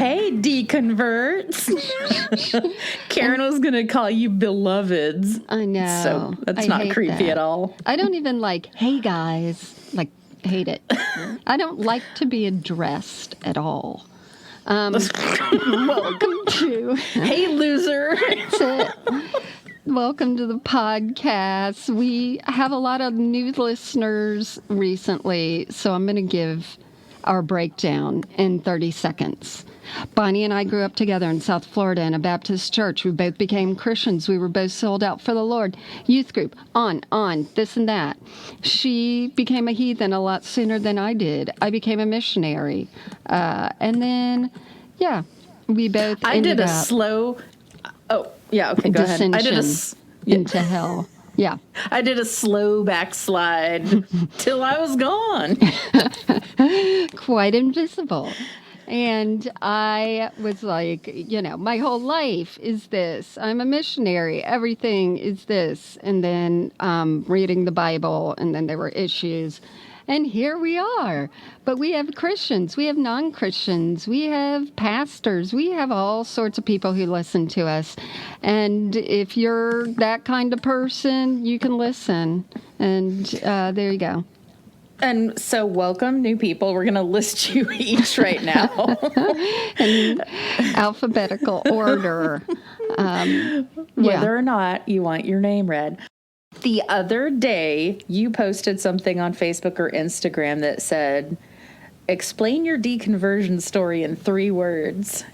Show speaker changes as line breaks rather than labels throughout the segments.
Hey, deconverts. Karen was going to call you beloveds.
I know.
So that's not creepy at all.
I don't even like, hey guys, like, hate it. I don't like to be addressed at all. Welcome to...
Hey, loser.
That's it. Welcome to the podcast. We have a lot of new listeners recently, so I'm going to give our breakdown in 30 seconds. Bonnie and I grew up together in South Florida in a Baptist church. We both became Christians. We were both sold out for the Lord. Youth group, on, this and that. She became a heathen a lot sooner than I did. I became a missionary. And then, we both ended up...
slow... Oh, yeah, okay, go ahead. I did
into hell. Yeah.
I did a slow backslide till I was gone.
Quite invisible. And I was like, my whole life is this. I'm a missionary. Everything is this. And then reading the Bible, and then there were issues. And here we are. But we have Christians, we have non-Christians, we have pastors, we have all sorts of people who listen to us. And if you're that kind of person, you can listen. And there you go.
And so welcome, new people. We're going to list you each right now.
In alphabetical order.
Whether or not you want your name read. The other day, you posted something on Facebook or Instagram that said, explain your deconversion story in 3 words.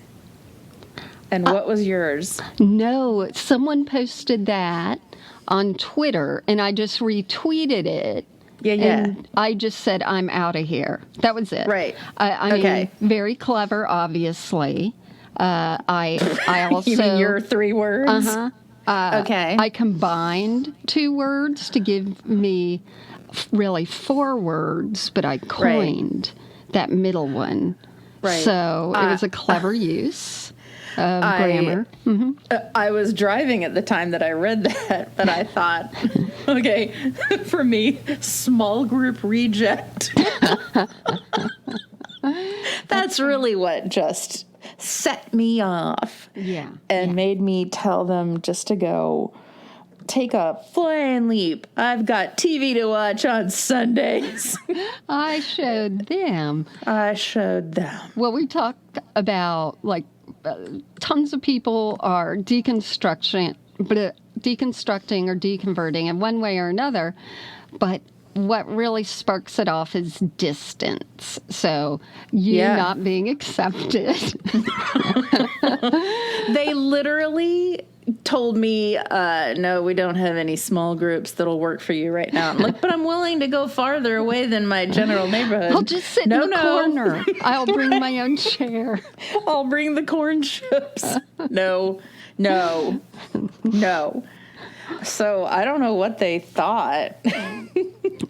And what was yours?
No, someone posted that on Twitter, and I just retweeted it.
Yeah.
And I just said, I'm out of here. That was it.
Right.
I mean, very clever, obviously. I also...
You mean your 3 words?
Uh-huh.
Okay.
I combined 2 words to give me really 4 words, but I coined that middle one.
Right.
So it was a clever use of grammar.
I was driving at the time that I read that, but I thought, okay, for me, small group reject. That's really what just set me off.
Yeah.
And made me tell them just to go take a flying leap. I've got TV to watch on Sundays.
I showed them. Well, we talked about, tons of people are deconstructing or deconverting in one way or another, but what really sparks it off is distance. So you not being accepted.
They literally told me, no, we don't have any small groups that'll work for you right now. I'm like, but I'm willing to go farther away than my general neighborhood.
I'll just sit in the corner. I'll bring my own chair.
I'll bring the corn chips. No. So I don't know what they thought.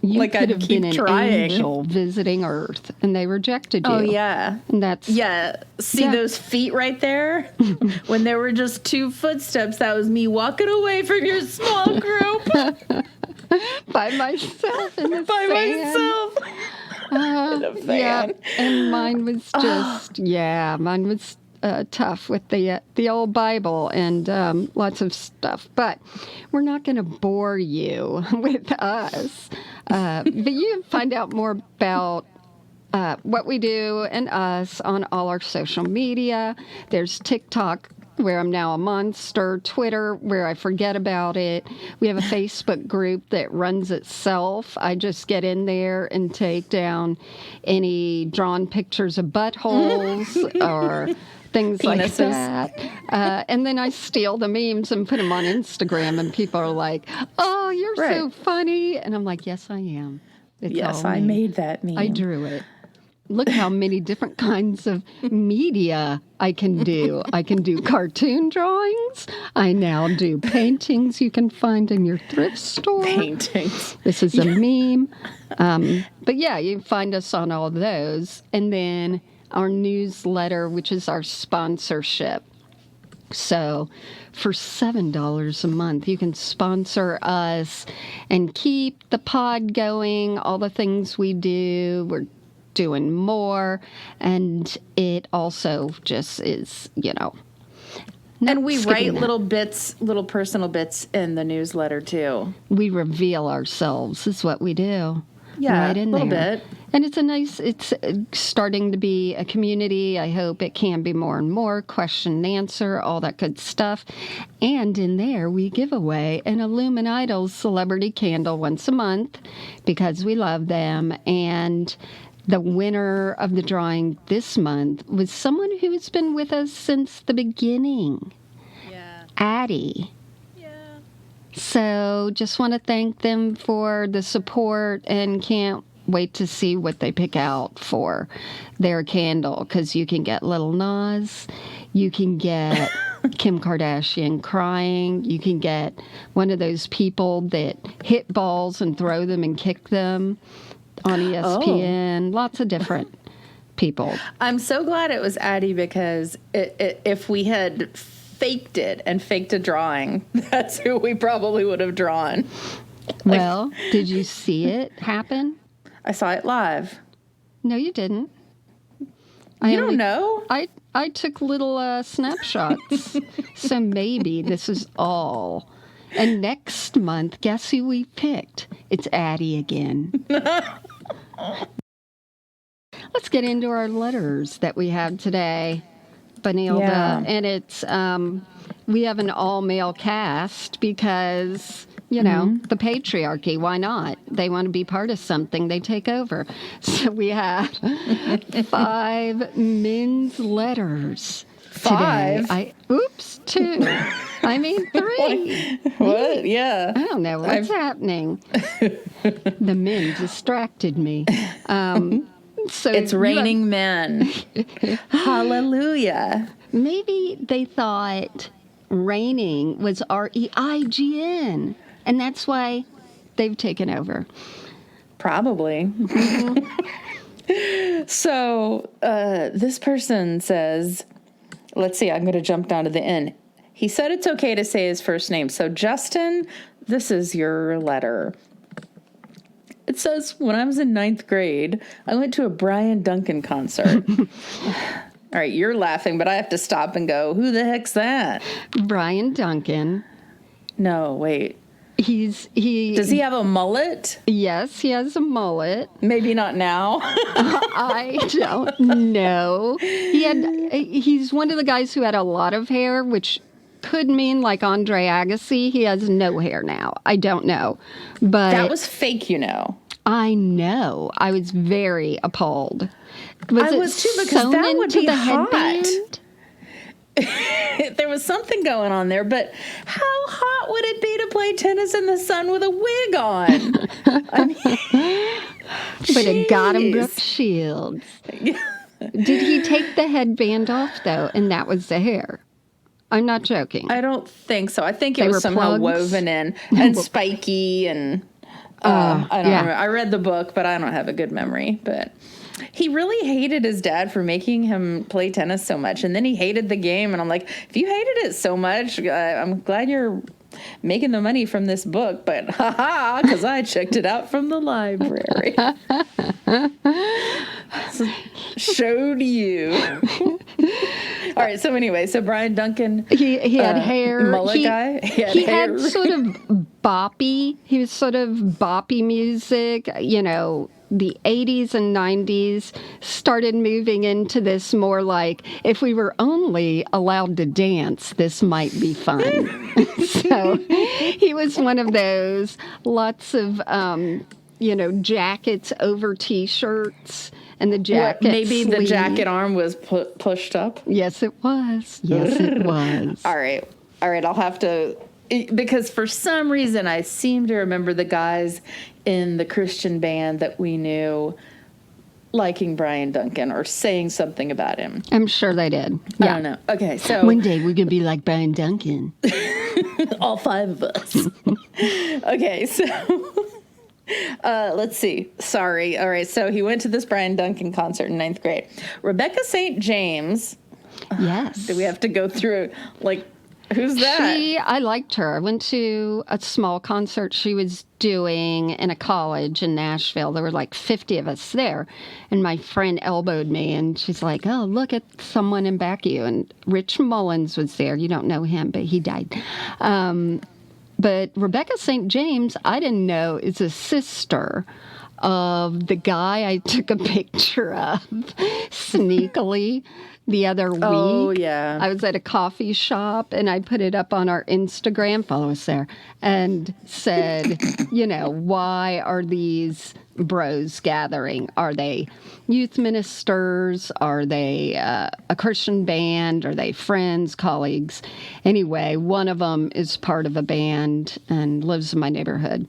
You could
I'd
have
keep
been
trying.
An angel visiting Earth, and they rejected you.
Oh, yeah.
And that's...
See those feet right there? When there were just 2 footsteps, that was me walking away from your small group.
By myself in the
By myself. In a van.
Yeah, and mine was just... mine was... tough with the old Bible and lots of stuff. But we're not going to bore you with us. But you can find out more about what we do and us on all our social media. There's TikTok, where I'm now a monster, Twitter, where I forget about it. We have a Facebook group that runs itself. I just get in there and take down any drawn pictures of buttholes or things
Penises.
like that. And then I steal the memes and put them on Instagram, and people are like, oh, you're so funny. And I'm like, yes, I am.
Yes, I made that meme.
I drew it. Look how many different kinds of media I can do. I can do cartoon drawings. I now do paintings you can find in your thrift store.
Paintings.
This is a meme. But you can find us on all those. And then our newsletter, which is our sponsorship. So for $7 a month, you can sponsor us and keep the pod going, all the things we do. We're doing more. And it also just is,
and we write little personal bits in the newsletter too.
We reveal ourselves is what we do.
Yeah,
right in
a little
there.
bit.
And it's starting to be a community. I hope it can be more and more. Question and answer, all that good stuff. And in there, we give away an Illuminidals celebrity candle once a month because we love them. And the winner of the drawing this month was someone who has been with us since the beginning.
Yeah.
Addie.
Yeah.
So just want to thank them for the support and can't wait to see what they pick out for their candle, because you can get Little Nas, you can get Kim Kardashian crying, you can get one of those people that hit balls and throw them and kick them on ESPN, lots of different people.
I'm so glad it was Addie, because if we had faked it and faked a drawing, that's who we probably would have drawn.
Well, did you see it happen?
I saw it live.
No, you didn't.
You don't know?
I took little snapshots. So maybe this is all. And next month, guess who we picked? It's Addie again. Let's get into our letters that we have today, Benilda.
Yeah.
And it's, we have an all-male cast because, the patriarchy, why not? They want to be part of something, they take over. So we have 5 men's letters.
5?
Today. 2. I mean 3.
What? Yeah.
I don't know what's happening. The men distracted me. So
it's raining men. Hallelujah.
Maybe they thought raining was REIGN, and that's why they've taken over.
Probably. So this person says, let's see, I'm going to jump down to the end. He said it's okay to say his first name. So Justin, this is your letter. It says, when I was in 9th grade, I went to a Brian Duncan concert. All right, you're laughing, but I have to stop and go, who the heck's that?
Brian Duncan.
No, wait.
Does
he have a mullet?
Yes, he has a mullet.
Maybe not now.
I don't know. He's one of the guys who had a lot of hair, which could mean like Andre Agassi. He has no hair now. I don't know. But
that was fake,
I know. I was very appalled.
I was too, because that would be hot.
Headband?
There was something going on there, but how hot would it be to play tennis in the sun with a wig on? I mean,
but it got him Brooke Shields. Did he take the headband off, though, and that was the hair? I'm not joking.
I don't think so. I think it was somehow woven in and spiky and I don't remember. I read the book, but I don't have a good memory. But he really hated his dad for making him play tennis so much. And then he hated the game. And I'm like, if you hated it so much, I'm glad you're making the money from this book. But haha, because I checked it out from the library. Showed you. All right, so anyway, Brian Duncan.
He had hair.
Mullet guy.
He had sort of boppy. He was sort of boppy music. The 80s and 90s started moving into this more like, if we were only allowed to dance, this might be fun. So he was one of those, lots of, jackets over T-shirts. And the jacket
maybe
sleeve.
The jacket arm was pushed up?
Yes, it was. Yes, it was.
All right. I'll have to, because for some reason I seem to remember the guys in the Christian band that we knew liking Brian Duncan or saying something about him.
I'm sure they did. Yeah.
I don't know. Okay, so
one day we're gonna be like Brian Duncan.
All 5 of us. Okay, so let's see. Sorry. All right, so he went to this Brian Duncan concert in 9th grade. Rebecca St. James.
Yes.
Do we have to go through, like, Who's that?
I liked her. I went to a small concert she was doing in a college in Nashville. There were like 50 of us there. And my friend elbowed me and she's like, oh, look at someone in back of you. And Rich Mullins was there. You don't know him, but he died. But Rebecca St. James, I didn't know, is a sister of the guy I took a picture of sneakily the other week.
Oh, yeah.
I was at a coffee shop and I put it up on our Instagram, follow us there, and said, why are these bros gathering? Are they youth ministers? Are they a Christian band? Are they friends, colleagues? Anyway, one of them is part of a band and lives in my neighborhood.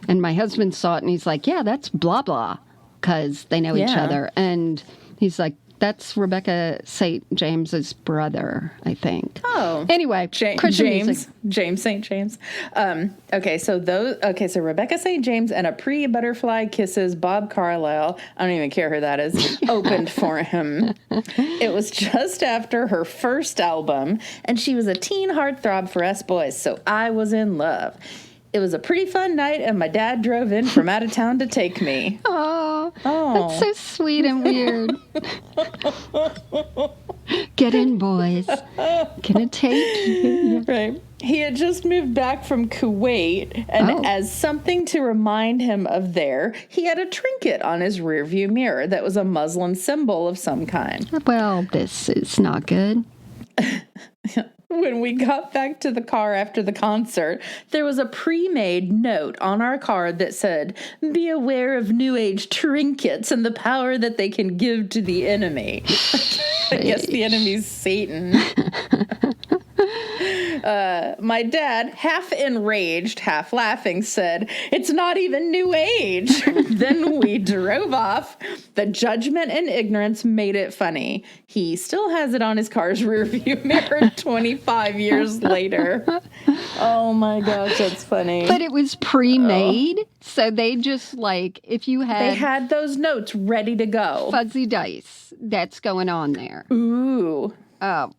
And my husband saw it and he's like, yeah, that's blah, blah, because they know each other. And he's like, that's Rebecca St. James's brother, I think.
Oh.
Anyway, Christian music.
James St. James. So Rebecca St. James and a pre-Butterfly Kisses Bob Carlyle, I don't even care who that is, opened for him. It was just after her first album, and she was a teen heartthrob for us boys, so I was in love. It was a pretty fun night, and my dad drove in from out of town to take me.
Oh, that's so sweet and weird. Get in, boys. Gonna take you.
Right. He had just moved back from Kuwait, and as something to remind him of there, he had a trinket on his rearview mirror that was a Muslim symbol of some kind.
Well, this is not good.
When we got back to the car after the concert, there was a pre-made note on our car that said, "Be aware of New Age trinkets and the power that they can give to the enemy." I guess the enemy's Satan. My dad, half enraged, half laughing, said, "It's not even New Age." Then we drove off. The judgment and ignorance made it funny. He still has it on his car's rearview mirror 25 years later. Oh my gosh, that's funny.
But it was pre-made, so they just if you had...
They had those notes ready to go.
Fuzzy dice, that's going on there.
Ooh.
Oh,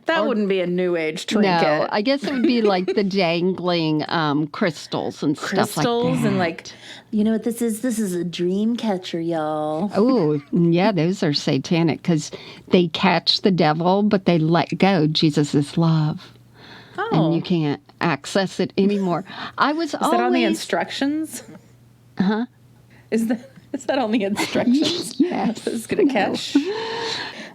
that wouldn't be a New Age trinket.
No, I guess it would be like the dangling crystals and stuff like that.
Crystals and you know what this is? This is a dream catcher, y'all.
Oh, yeah, those are satanic because they catch the devil, but they let go. Jesus is love. Oh. And you can't access it anymore. Is that
on the instructions?
Huh?
Is that on the instructions?
Yes.
It's going to catch.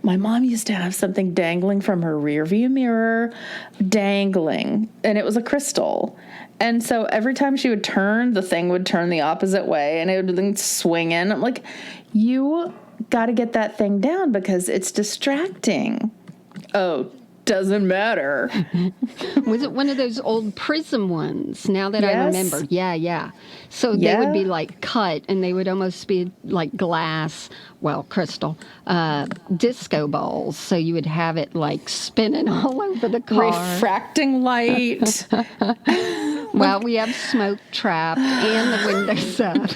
My mom used to have something dangling from her rearview mirror, and it was a crystal. And so every time she would turn, the thing would turn the opposite way, and it would then swing in. I'm like, you got to get that thing down because it's distracting. Oh, doesn't matter.
Was it one of those old prism ones? Now that I remember. Yeah. So they would be cut and they would almost be like glass, crystal, disco balls. So you would have it spinning all over the car.
Refracting light.
Well, we have smoke trapped and the windows up.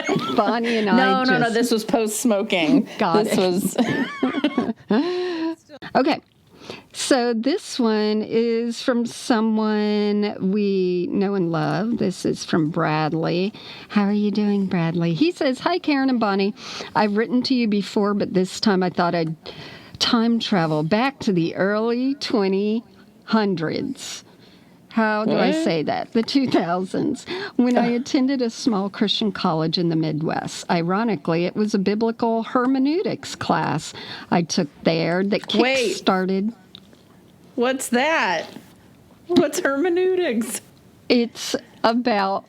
And Bonnie and
No, this was post-smoking.
This
was...
Okay. So this one is from someone we know and love. This is from Bradley. How are you doing, Bradley? He says, "Hi, Karen and Bonnie. I've written to you before, but this time I thought I'd time travel back to the early 2000s. How do I say that? The 2000s, when I attended a small Christian college in the Midwest. Ironically, it was a biblical hermeneutics class I took there that kick-started...
What's that? What's hermeneutics?
It's about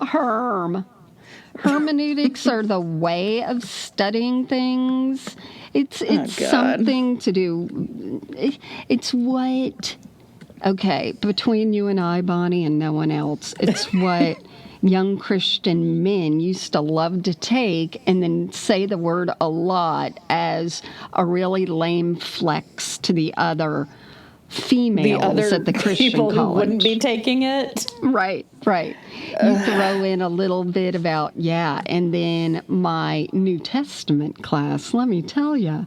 hermeneutics are the way of studying things. It's something to do... It's what... Okay, between you and I, Bonnie, and no one else, it's what young Christian men used to love to take and then say the word a lot as a really lame flex to the other females at the Christian
people
college.
Who wouldn't be taking it.
Right. You throw in a little bit about, and then my New Testament class, let me tell you.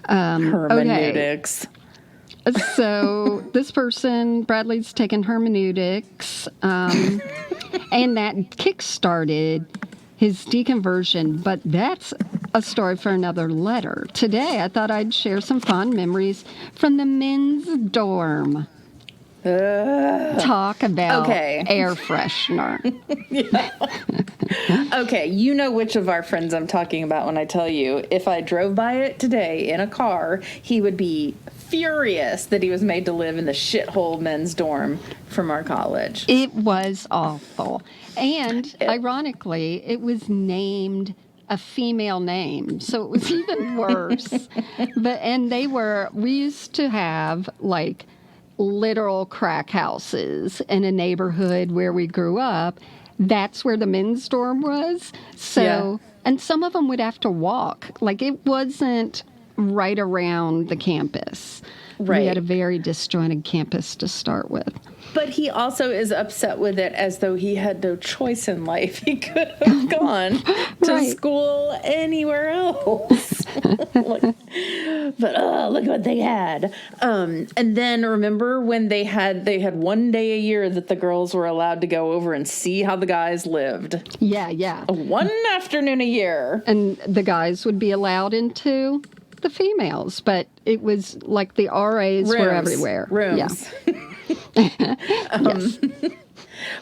Hermeneutics.
Okay. So this person, Bradley's taken hermeneutics, and that kick-started his deconversion, but that's a story for another letter. Today, I thought I'd share some fond memories from the men's dorm. Talk about air freshener.
Okay, you know which of our friends I'm talking about when I tell you. If I drove by it today in a car, he would be furious that he was made to live in the shithole men's dorm from our college.
It was awful. And ironically, it was named a female name, so it was even worse. We used to have like literal crack houses in a neighborhood where we grew up. That's where the men's dorm was. So, and some of them would have to walk. Like, it wasn't right around the campus. Right. We had a very disjointed campus to start with.
But he also is upset with it as though he had no choice in life. He could have gone to school anywhere else. Look at what they had. And then remember when they had one day a year that the girls were allowed to go over and see how the guys lived.
Yeah.
One afternoon a year.
And the guys would be allowed into the females, but it was like the RAs were everywhere.
Rooms.
Yeah. Yes.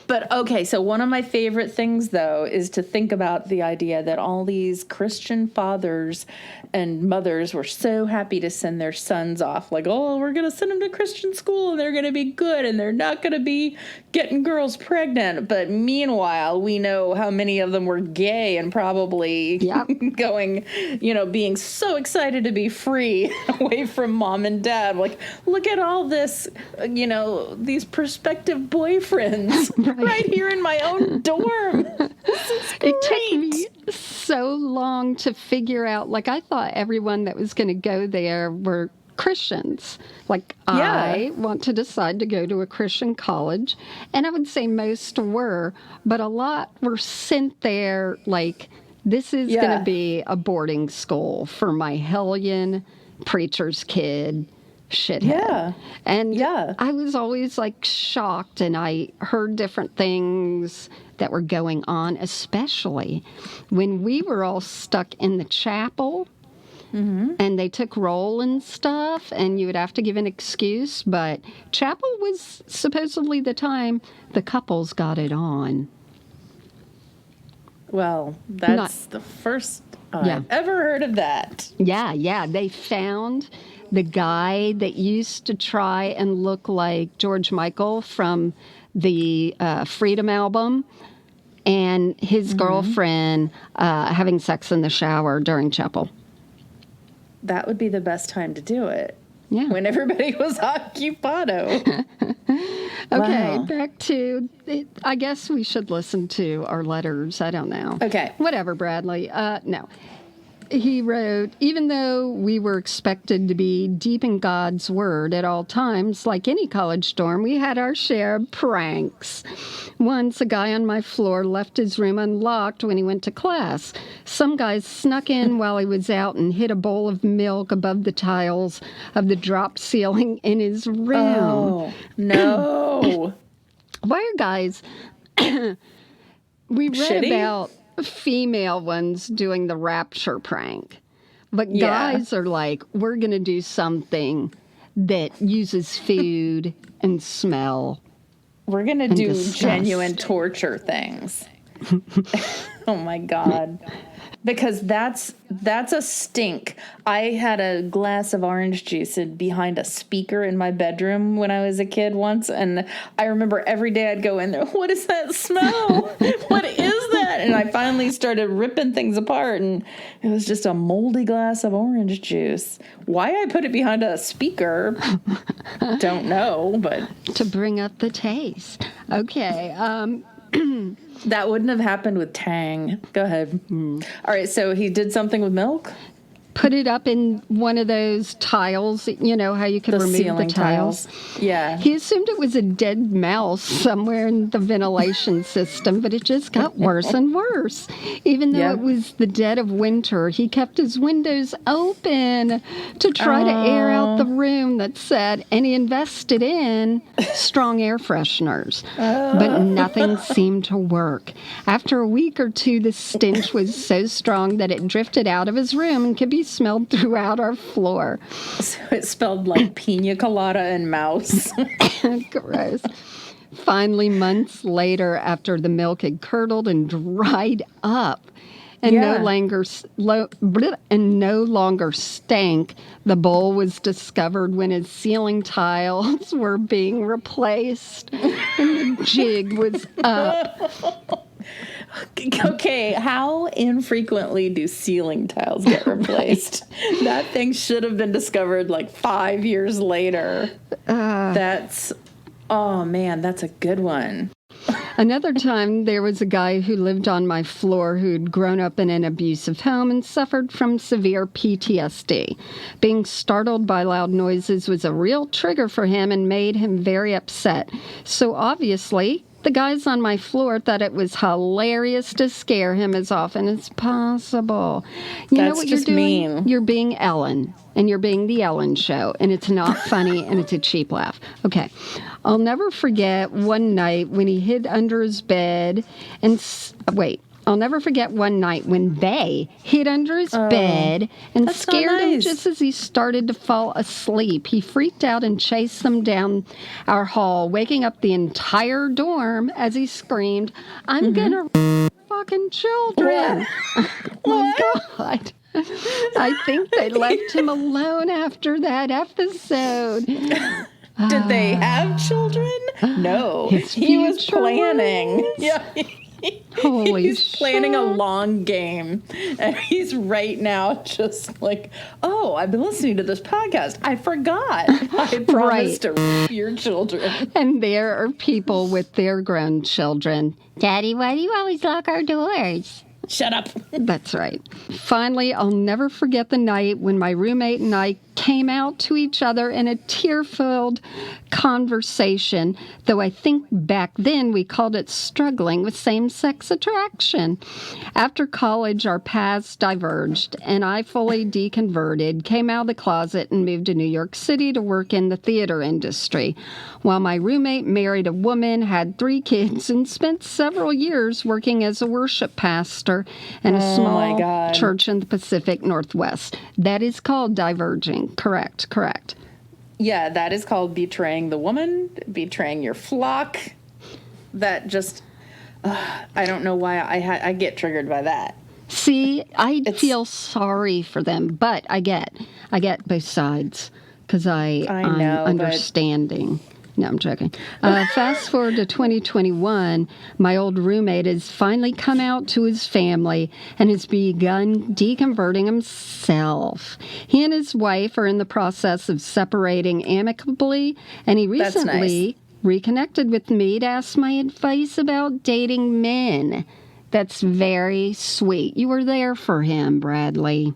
But okay, so one of my favorite things, though, is to think about the idea that all these Christian fathers and mothers were so happy to send their sons off. Like, oh, we're going to send them to Christian school and they're going to be good and they're not going to be getting girls pregnant. But meanwhile, we know how many of them were gay and probably going, being so excited to be free away from mom and dad. Like, look at all this, these prospective boyfriends. Right here in my own dorm.
It took me so long to figure out. Like, I thought everyone that was going to go there were Christians. Like, I want to decide to go to a Christian college. And I would say most were, but a lot were sent there like, this is going to be a boarding school for my hellion preacher's kid. Shithead.
Yeah.
And I was always like shocked, and I heard different things that were going on, especially when we were all stuck in the chapel and they took roll and stuff, and you would have to give an excuse. But chapel was supposedly the time the couples got it on.
Well, that's the first I've ever heard of that.
Yeah. They found the guy that used to try and look like George Michael from the Freedom album, and his girlfriend having sex in the shower during chapel.
That would be the best time to do it.
Yeah.
When everybody was occupado.
Okay, back to, I guess we should listen to our letters. I don't know.
Okay.
Whatever, Bradley. No. He wrote, even though we were expected to be deep in God's word at all times, like any college dorm, we had our share of pranks. Once, a guy on my floor left his room unlocked when he went to class. Some guy snuck in while he was out and hid a bowl of milk above the tiles of the drop ceiling in his room.
Oh, no.
Why are guys... we read about female ones doing the rapture prank, but guys are like, we're going to do something that uses food and smell.
We're going to do genuine torture things. Oh my God. Because that's a stink. I had a glass of orange juice behind a speaker in my bedroom when I was a kid once, and I remember every day I'd go in there, what is that smell? What is that? And I finally started ripping things apart, and it was just a moldy glass of orange juice. Why I put it behind a speaker, don't know, but...
To bring up the taste. Okay,
That wouldn't have happened with Tang. Go ahead. All right, so he did something with milk?
put it up in one of those tiles, you know, how you can remove the tiles.
Yeah.
He assumed it was a dead mouse somewhere in the ventilation system, but it just got worse and worse. Even though it was the dead of winter, he kept his windows open to try to air out the room that said, and he invested in strong air fresheners. But nothing seemed to work. After a week or two, the stench was so strong that it drifted out of his room and could be smelled throughout our floor.
So it smelled like pina colada and mouse.
Gross. Finally, months later, after the milk had curdled and dried up and no longer stank, the bowl was discovered when his ceiling tiles were being replaced and the jig was up.
Okay, how infrequently do ceiling tiles get replaced? That thing should have been discovered like 5 years later. Oh man, that's a good one.
Another time, there was a guy who lived on my floor who'd grown up in an abusive home and suffered from severe PTSD. Being startled by loud noises was a real trigger for him and made him very upset. So obviously, the guys on my floor thought it was hilarious to scare him as often as possible. You know what you're doing? Mean. You're being Ellen, and you're being the Ellen Show, and it's not funny, and it's a cheap laugh. Okay. I'll never forget one night when he hid under his bed and... I'll never forget one night when they hid under his bed and scared him just as he started to fall asleep. He freaked out and chased them down our hall, waking up the entire dorm as he screamed, "I'm gonna fucking children." Oh my God. I think they left him alone after that episode.
Did they have children? No. He was planning. Yeah. He's planning a long game, and he's right now just like, oh, I've been listening to this podcast. I forgot. I promised to your children.
And there are people with their grown children. Daddy, why do you always lock our doors?
Shut up.
That's right. Finally, I'll never forget the night when my roommate and I came out to each other in a tear-filled conversation, though I think back then we called it struggling with same-sex attraction. After college, our paths diverged, and I fully deconverted, came out of the closet, and moved to New York City to work in the theater industry, while my roommate married a woman, had 3 kids, and spent several years working as a worship pastor in a small church in the Pacific Northwest. That is called diverging. Correct.
Yeah, that is called betraying the woman, betraying your flock. That just, I don't know why I get triggered by that.
See, I feel sorry for them, but I get both sides because I'm understanding. No, I'm joking. Fast forward to 2021, my old roommate has finally come out to his family and has begun deconverting himself. He and his wife are in the process of separating amicably, and he recently reconnected with me to ask my advice about dating men. That's very sweet. You were there for him, Bradley.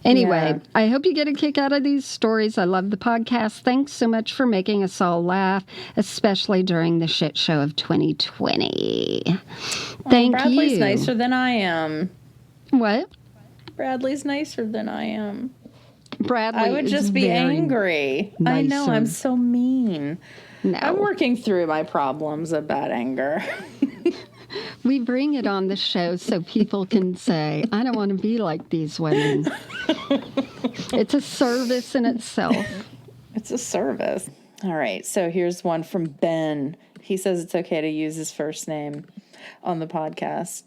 Anyway, I hope you get a kick out of these stories. I love the podcast. Thanks so much for making us all laugh, especially during the shit show of 2020. Thank you.
Bradley's nicer than I am.
What?
Bradley's nicer than I am.
Bradley
I would just be angry. Nicer. I know, I'm so mean. No. I'm working through my problems about anger.
We bring it on the show so people can say, I don't want to be like these women. It's a service in itself.
It's a service. All right, so here's one from Ben. He says it's okay to use his first name on the podcast.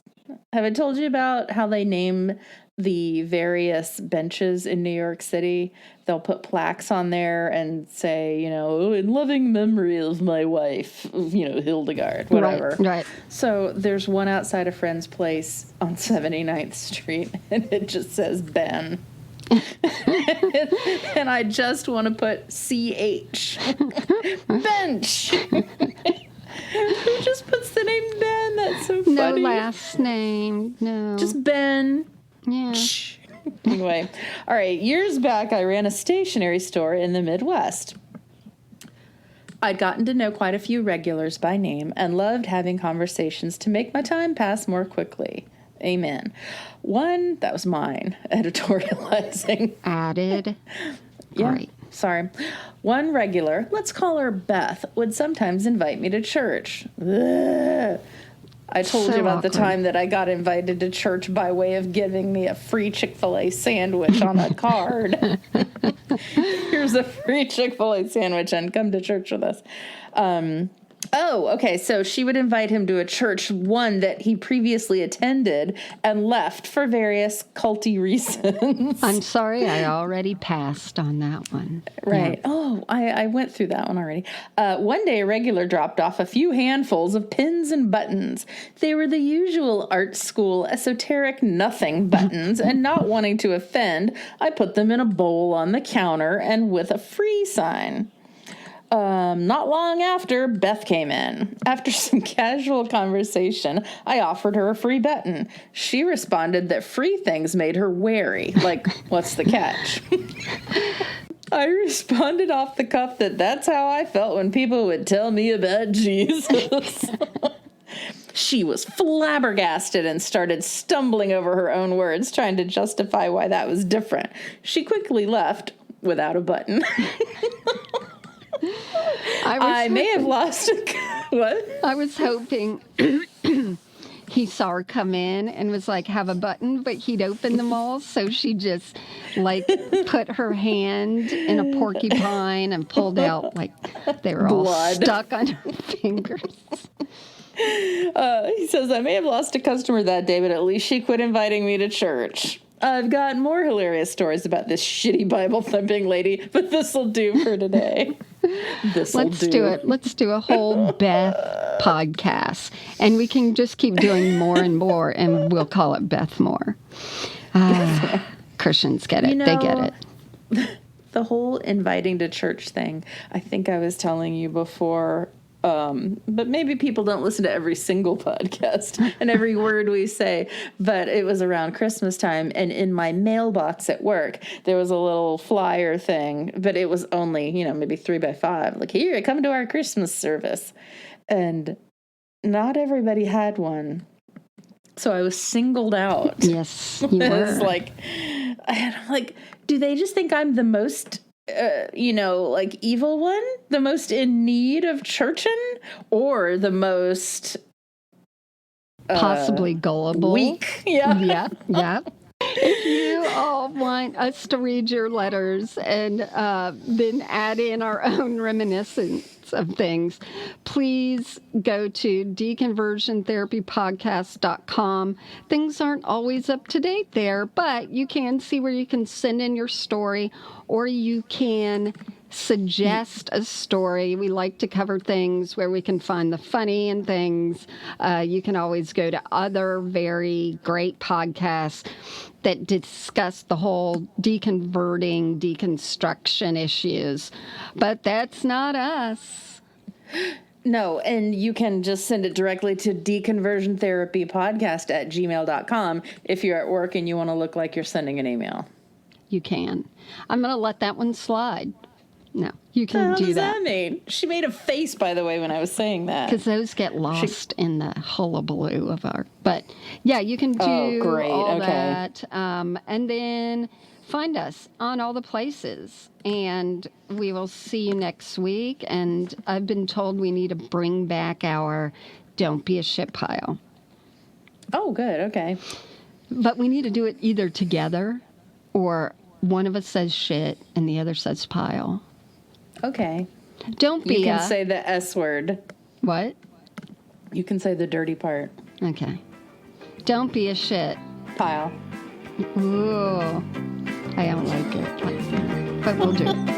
Have I told you about how they name the various benches in New York City? They'll put plaques on there and say, you know, in loving memory of my wife, you know, Hildegard, whatever.
Right.
So there's one outside a friend's place on 79th Street, and it just says Ben. And I just want to put CH. Bench. Who just puts the name Ben? That's so funny.
No last name. No.
Just Ben.
Yeah.
Anyway, all right, years back, I ran a stationery store in the Midwest. I'd gotten to know quite a few regulars by name and loved having conversations to make my time pass more quickly. Amen. One, that was mine, editorializing.
Added.
Yeah,
Right.
Sorry. One regular, let's call her Beth, would sometimes invite me to church. Ugh. I told you about the time that I got invited to church by way of giving me a free Chick-fil-A sandwich on a card. Here's a free Chick-fil-A sandwich and come to church with us. Okay. So she would invite him to a church, one that he previously attended and left for various culty reasons.
I'm sorry, I already passed on that one.
Right.
Yeah.
Oh, I went through that one already. One day, a regular dropped off a few handfuls of pins and buttons. They were the usual art school, esoteric nothing buttons, and not wanting to offend, I put them in a bowl on the counter and with a free sign. Not long after, Beth came in. After some casual conversation, I offered her a free button. She responded that free things made her wary. Like, what's the catch? I responded off the cuff that that's how I felt when people would tell me about Jesus. She was flabbergasted and started stumbling over her own words, trying to justify why that was different. She quickly left without a button. I may have lost what?
I was hoping he saw her come in and was like, have a button, but he'd open them all. So she just like put her hand in a porcupine and pulled out like they were all stuck on her fingers.
He says, I may have lost a customer that day, but at least she quit inviting me to church. I've got more hilarious stories about this shitty Bible-thumping lady, but this'll do for today.
Let's do it. Let's do a whole Beth podcast. And we can just keep doing more and more, and we'll call it Beth More. Christians get it. They get it.
The whole inviting to church thing, I think I was telling you before, but maybe people don't listen to every single podcast and every word we say, but it was around Christmas time, and in my mailbox at work, there was a little flyer thing, but it was only, maybe 3x5, like, here, come to our Christmas service. And not everybody had one. So I was singled out.
Yes, you were.
It's like, I'm like, do they just think I'm the most evil one, the most in need of churchin', or the most
possibly gullible,
weak? Yeah.
If you all want us to read your letters and then add in our own reminiscence of things, please go to deconversiontherapypodcast.com. Things aren't always up to date there, but you can see where you can send in your story, or you can suggest a story. We like to cover things where we can find the funny in things. You can always go to other very great podcasts that discuss the whole deconstruction issues. But that's not us.
No, and you can just send it directly to deconversiontherapypodcast@gmail.com if you're at work and you want to look like you're sending an email.
You can. I'm going to let that one slide. No, you can do that.
What does that mean? She made a face, by the way, when I was saying that.
Because those get lost in the hullabaloo of our... But, yeah, you can do all that. And then find us on all the places. And we will see you next week. And I've been told we need to bring back our Don't Be a Shit Pile.
Oh, good. Okay.
But we need to do it either together or one of us says shit and the other says pile.
Okay.
Don't be
You can say the S word.
What?
You can say the dirty part.
Okay. Don't be a shit.
Pile.
Ooh. I don't like it like that. But we'll do it.